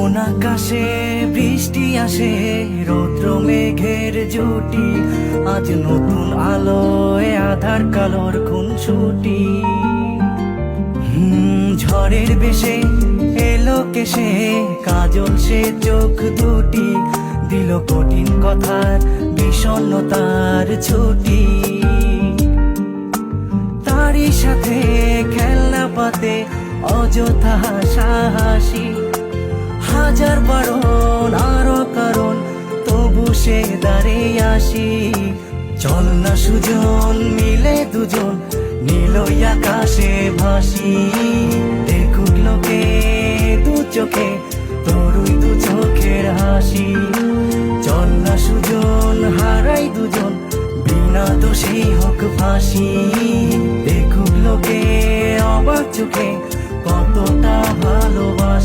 কোন আকাশে বৃষ্টি আসে, রৌদ্র মেঘের জুটি, আজ নতুন আলোয় আধার কালোর খুনসুটি। ঝড়ের বেশে এলো কেসে, কাজল সে চোখ দুটি, দিল কঠিন কথার বিষণ্ণতার ছুটি। তারই সাথে খেলনা পাতে অযথা হাসাহাসি, হাজার বারণ আরো কারণ তবু সে দাঁড়িয়ে আসি। চল না সুজন মিলে দুজন নীলই আকাশে ভাসি, দেখুক লোকে দু চোখে তোরই দু চোখের হাসি। চল না সুজন হারাই দুজন বিনা দোষেই হোক ফাঁসি, দেখুক লোকে অবাক চোখে কতটা ভালোবাসি।